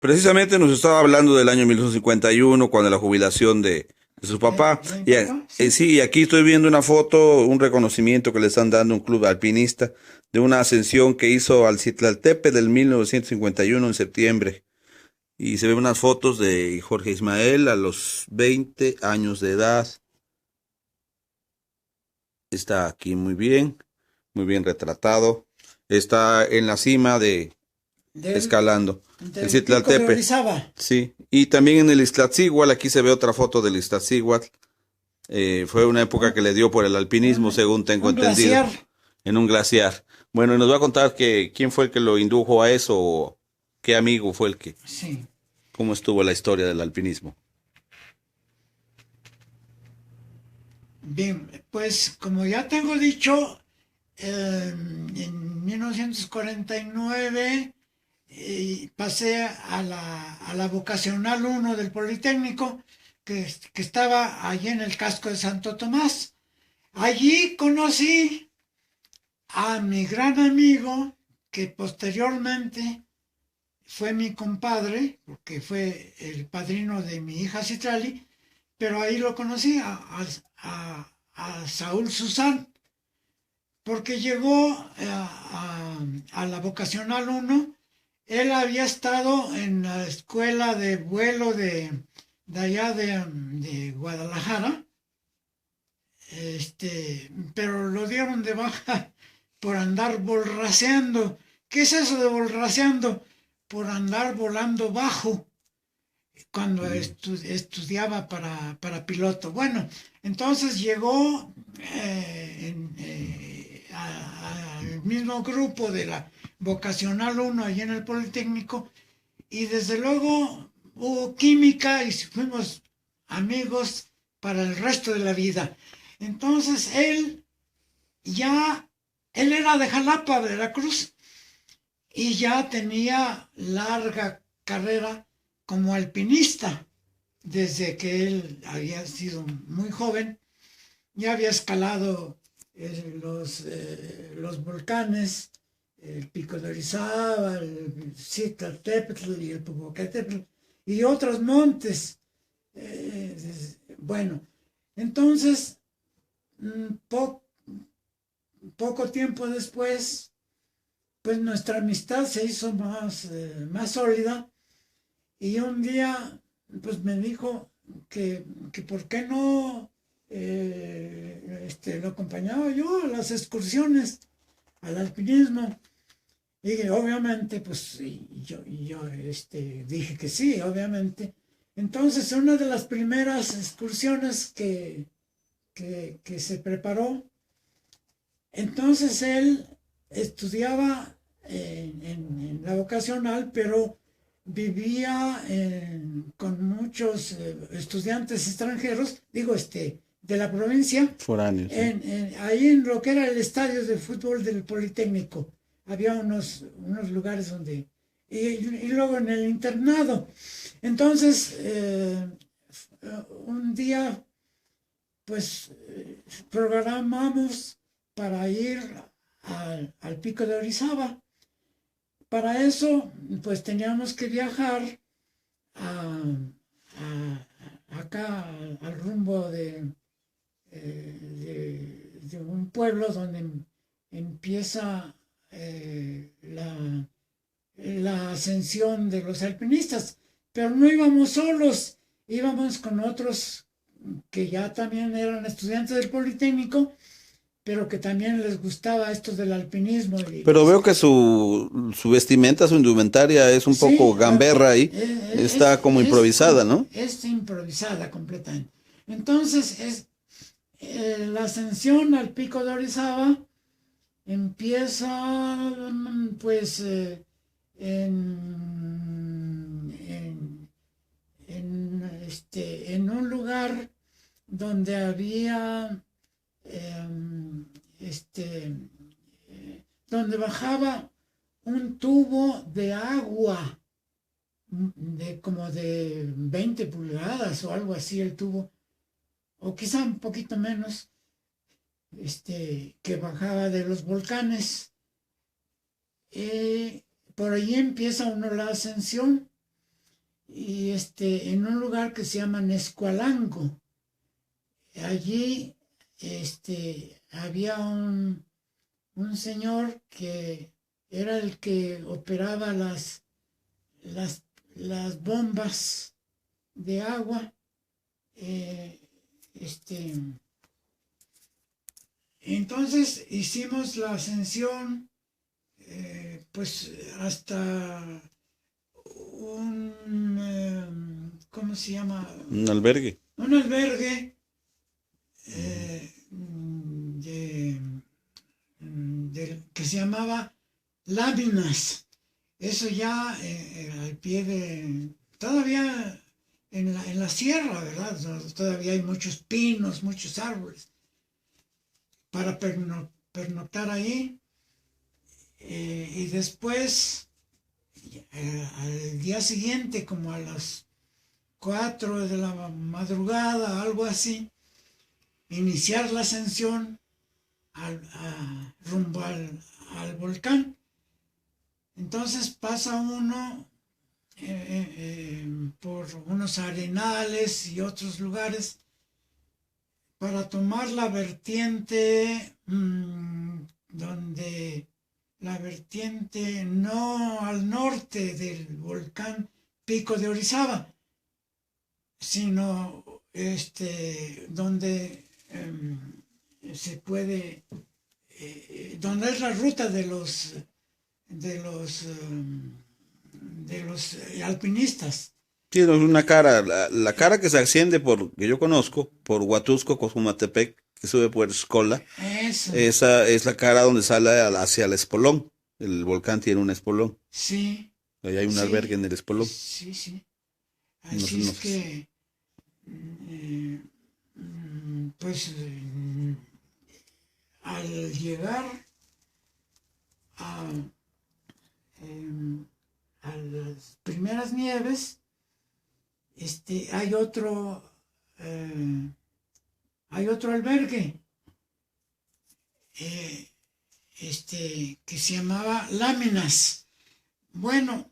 Precisamente nos estaba hablando del año 1951, cuando la jubilación de su papá. ¿De mi Y, papá? Sí. sí, aquí estoy viendo una foto, un reconocimiento que le están dando a un club alpinista de una ascensión que hizo al Citlaltepe del 1951 en septiembre. Y se ven unas fotos de Jorge Ismael a los 20 años de edad. Está aquí muy bien retratado. Está en la cima de Del, escalando el del pico de Citlaltepe. Orizaba. Sí, y también en el Iztaccíhuatl, aquí se ve otra foto del Iztaccíhuatl. Fue una época Un, que le dio por el alpinismo, un, según tengo un entendido, glaciar. en un glaciar. Bueno, y nos va a contar que quién fue el que lo indujo a eso, o qué amigo fue el que, Sí. cómo estuvo la historia del alpinismo. Bien, pues como ya tengo dicho, en 1949 pasé a la vocacional uno del Politécnico, que estaba allí en el casco de Santo Tomás. Allí conocí a mi gran amigo, que posteriormente fue mi compadre, porque fue el padrino de mi hija Citrali, pero ahí lo conocí a Saúl Susán, porque llegó a la vocacional uno. Él había estado en la escuela de vuelo de allá de Guadalajara, pero lo dieron de baja por andar bolraceando. ¿Qué es eso de bolraceando? Por andar volando bajo cuando Mm. estudiaba para piloto. Bueno, entonces llegó al mismo grupo de la vocacional uno allí en el Politécnico, y desde luego hubo química y fuimos amigos para el resto de la vida. Entonces él era de Jalapa, Veracruz, y ya tenía larga carrera como alpinista. Desde que él había sido muy joven, ya había escalado los volcanes, el Pico de Orizaba, el Citlaltépetl y el Popocatépetl, y otros montes. Eh, bueno, entonces, po poco tiempo después, pues nuestra amistad se hizo más sólida, y un día pues me dijo que por qué no lo acompañaba yo a las excursiones, al alpinismo. Y obviamente, pues yo dije que sí, obviamente. Entonces, una de las primeras excursiones que se preparó, entonces él estudiaba en la vocacional, pero vivía con muchos estudiantes extranjeros, digo, de la provincia, Foráneo, sí. ahí en lo que era el estadio de fútbol del Politécnico. Había unos lugares donde... Y luego en el internado. Entonces, un día, pues, programamos para ir al Pico de Orizaba. Para eso, pues teníamos que viajar a, acá al rumbo de un pueblo donde empieza la ascensión de los alpinistas. Pero no íbamos solos, íbamos con otros que ya también eran estudiantes del Politécnico, pero que también les gustaba esto del alpinismo y Pero los... veo que su vestimenta, su indumentaria es un poco Sí, gamberra ahí. Está como improvisada, ¿no? es improvisada completamente. Entonces, la ascensión al pico de Orizaba empieza, pues, en un lugar donde había, eh, este, donde bajaba un tubo de agua de como de 20 pulgadas o algo así el tubo, o quizá un poquito menos, que bajaba de los volcanes. Por ahí empieza uno la ascensión. y en un lugar que se llama Nescualango. Allí había un señor que era el que operaba las, las bombas de agua. eh, este, entonces hicimos la ascensión, pues hasta ¿cómo se llama? Un albergue. Un albergue de, que se llamaba Láminas. Eso ya al pie de... Todavía en la sierra, ¿verdad? Todavía hay muchos pinos, muchos árboles para pernoctar ahí. Y después, al día siguiente, como a las 4 de la madrugada, algo así, iniciar la ascensión rumbo al volcán. Entonces pasa uno por unos arenales y otros lugares para tomar la vertiente donde la vertiente no al norte del volcán Pico de Orizaba, sino donde se puede, donde es la ruta de los alpinistas. Sí, no, es una cara, la cara que se asciende por, que yo conozco, por Huatusco, Cojumatepec, que sube por Escola, Eso, esa es la cara donde sale hacia el espolón. El volcán tiene un espolón. sí, Ahí hay un albergue sí, en el espolón. sí, sí. No, Así no es que, pues, al llegar a, a las primeras nieves, hay hay otro albergue eh, que se llamaba Láminas. Bueno,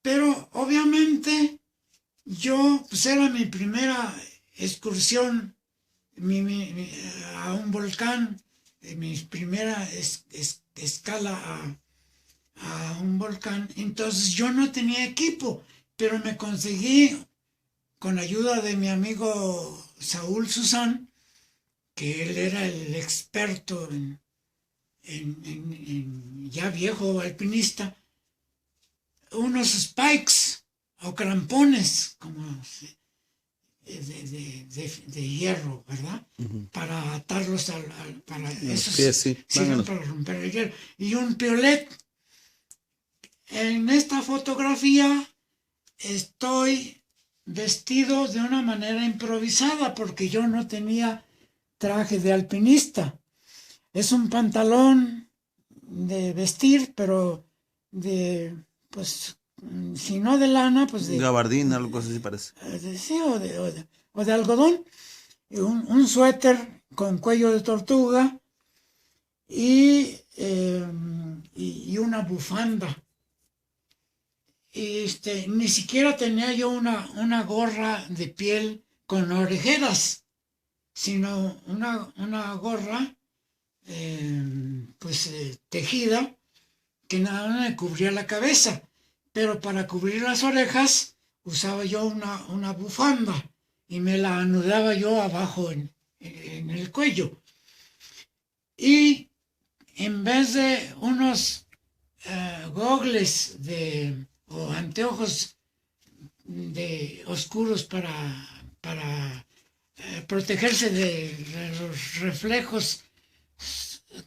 pero obviamente yo, pues era mi primera excursión a un volcán, mi primera escala a un volcán. Entonces yo no tenía equipo, pero me conseguí con ayuda de mi amigo Saúl Susán, que él era el experto ya viejo alpinista, unos spikes o crampones como de hierro, ¿verdad? Ujú. Para atarlos para Los esos pies, sí, más o sirven menos. para romper el hielo. Y un piolet. En esta fotografía estoy vestido de una manera improvisada porque yo no tenía traje de alpinista. Es un pantalón de vestir, pero de, pues, si no de lana, pues Gabardina, algo así parece. sí, o de algodón. Y un suéter con cuello de tortuga y, y una bufanda. Ni siquiera tenía yo una gorra de piel con orejeras, sino una gorra tejida que nada me cubría la cabeza, pero para cubrir las orejas usaba yo una bufanda y me la anudaba yo abajo en el cuello. Y en vez de unos gogles o anteojos oscuros para protegerse de los reflejos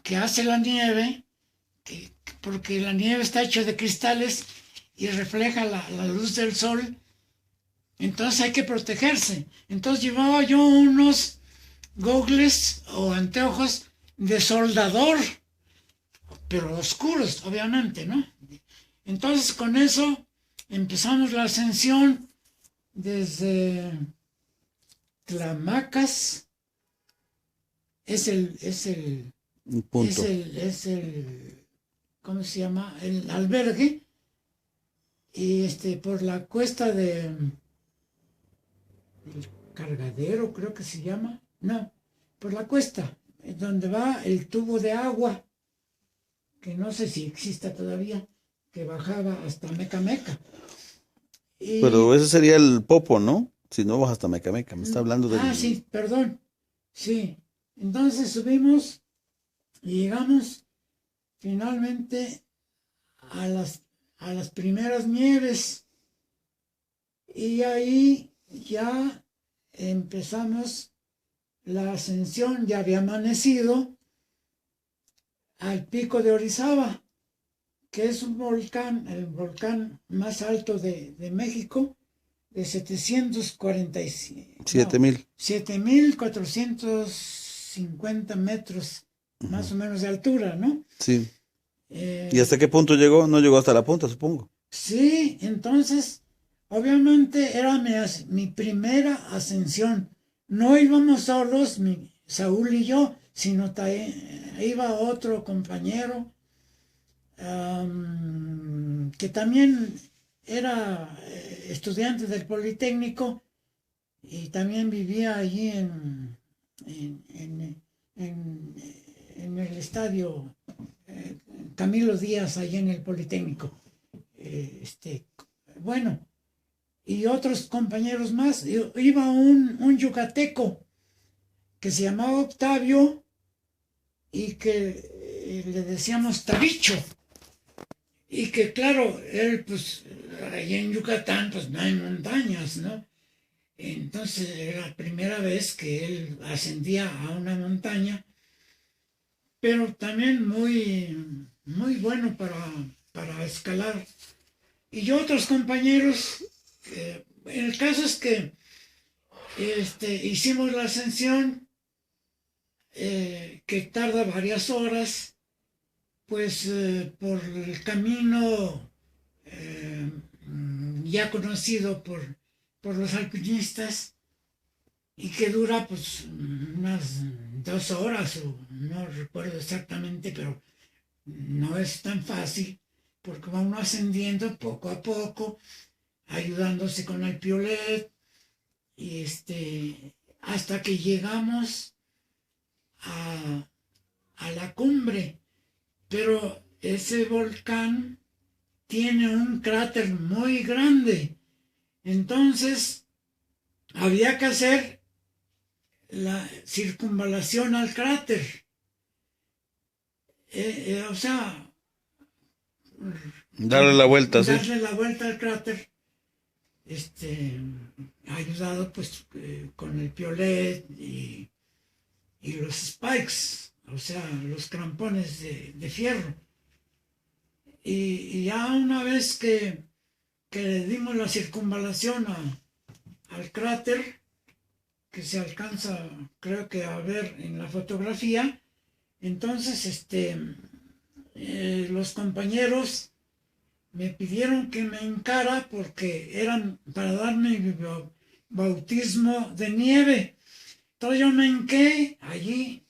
que hace la nieve, porque la nieve está hecha de cristales y refleja la luz del sol, entonces hay que protegerse. Entonces llevaba yo unos gogles o anteojos de soldador, pero oscuros, obviamente, ¿no? Entonces con eso empezamos la ascensión desde Tlamacas, es Un punto. ¿cómo se llama? El albergue. y por la cuesta de el Cargadero, creo que se llama, no, por la cuesta, donde va el tubo de agua, que no sé si exista todavía, que bajaba hasta Meca Meca. Pero Y, ese sería el Popo, ¿no? Si no vas hasta Mecameca, me está hablando del... sí, perdón, sí. Entonces subimos y llegamos finalmente a a las primeras nieves y ahí ya empezamos la ascensión, ya había amanecido al pico de Orizaba, que es un volcán, el volcán más alto de México, de 747, Siete no, mil. 7.450 metros más Ujú. o menos de altura, ¿no? Sí. ¿Y Eh, hasta qué punto llegó? No llegó hasta la punta, supongo. sí, entonces, obviamente era mi primera ascensión. No íbamos solos, Saúl y yo, sino iba otro compañero que también era estudiante del Politécnico y también vivía allí en, en- en- en el estadio eh, Camilo Díaz, allí en el Politécnico. Bueno, y otros compañeros más. Iba un yucateco que se llamaba Octavio y que le decíamos Tabicho. Y que claro, él pues allí en Yucatán pues no hay montañas, ¿no? Entonces era la primera vez que él ascendía a una montaña, pero también muy bueno para escalar. Y otros compañeros, el caso es que hicimos la ascensión, que tarda varias horas, pues por el camino eh, ya conocido por los alpinistas y que dura pues unas 2 horas o no recuerdo exactamente, pero no es tan fácil porque va uno ascendiendo poco a poco, ayudándose con el piolet y hasta que llegamos a, a la cumbre. Pero ese volcán tiene un cráter muy grande. Entonces había que hacer la circunvalación al cráter. O sea, Darle la vuelta, sí. darle la vuelta al cráter, ayudado pues con el piolet y los spikes, o sea, los crampones de fierro. Y ya una vez que le dimos la circunvalación al cráter, que se alcanza, creo que a ver en la fotografía, entonces los compañeros me pidieron que me encara porque eran para darme mi bautismo de nieve. Entonces yo me hinqué allí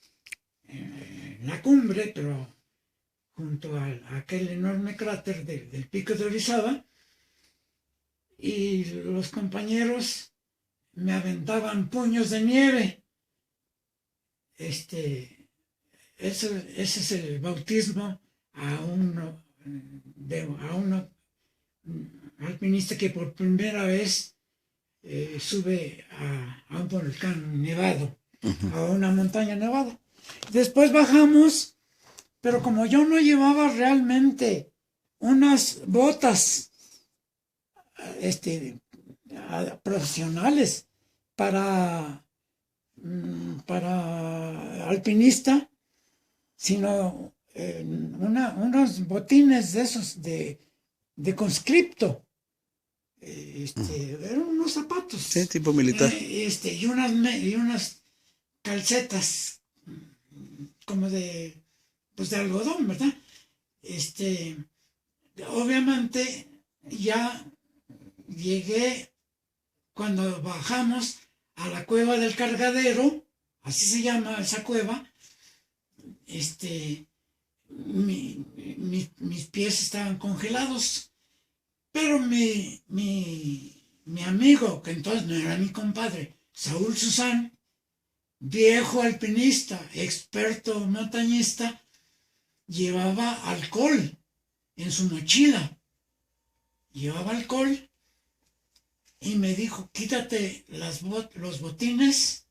en la cumbre, pero junto a aquel enorme cráter del pico de Orizaba, y los compañeros me aventaban puños de nieve. Ese es el bautismo a uno, a uno alpinista que por primera vez sube a un volcán nevado, Ujú. a una montaña nevada. Después bajamos, pero como yo no llevaba realmente unas botas este, profesionales para, para alpinista, sino unos botines de esos de conscripto. Ujú. Eran unos Sí, zapatos tipo militar. y unas calcetas como pues de algodón, ¿verdad? Este, obviamente ya llegué cuando bajamos a la cueva del Cargadero, así se llama esa cueva. Mis pies estaban congelados, Pero mi amigo, que entonces no era mi compadre, Saúl Susán, viejo alpinista, experto montañista, llevaba alcohol en su mochila. Llevaba alcohol y me dijo, quítate los botines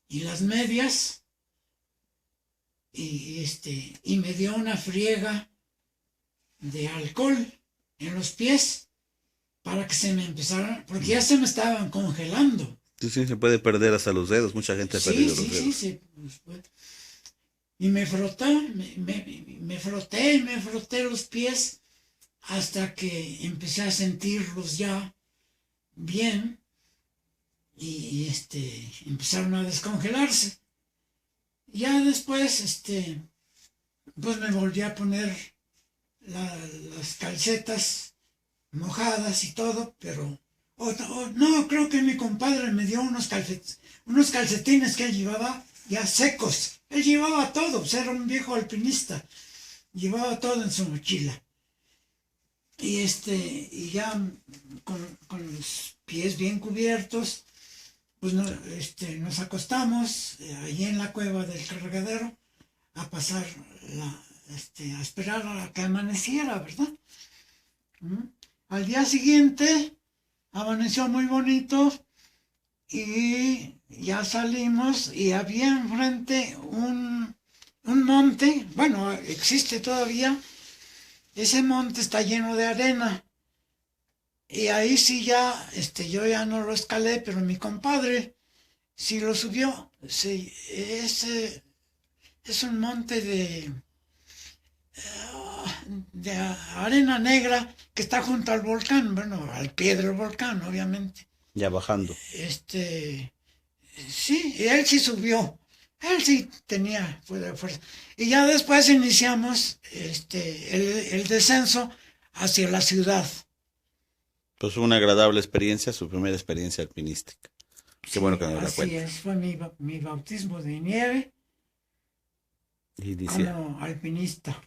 y las medias, y me dio una friega de alcohol en los pies para que se me empezaran, porque ya se me estaban congelando. Sí, sí, se puede perder hasta los dedos. Mucha gente ha perdido los dedos. Sí. Y me froté, me froté los pies hasta que empecé a sentirlos ya bien y empezaron a descongelarse. Ya después, pues me volví a poner las calcetas mojadas y todo, pero no, creo que mi compadre me dio unos calcetines que él llevaba ya secos. Él llevaba todo, pues era un viejo alpinista, llevaba todo en su mochila. Y ya con los pies bien cubiertos, pues nos acostamos allí en la cueva del cargadero a pasar a esperar a que amaneciera, ¿verdad? Al día siguiente amaneció muy bonito y ya salimos y había enfrente un monte, bueno, existe todavía, ese monte está lleno de arena. Y ahí sí ya, yo ya no lo escalé, pero mi compadre sí lo subió. Sí, es un monte de arena negra que está junto al volcán, bueno, al pie del volcán, obviamente. Ya bajando. Sí, él sí subió. Él sí tenía fuerza. Y ya después iniciamos el descenso hacia la ciudad. Pues fue una agradable experiencia, su primera experiencia alpinística. Qué bueno que nos la cuenta. Así es, fue mi bautismo de nieve Y dice, como alpinista.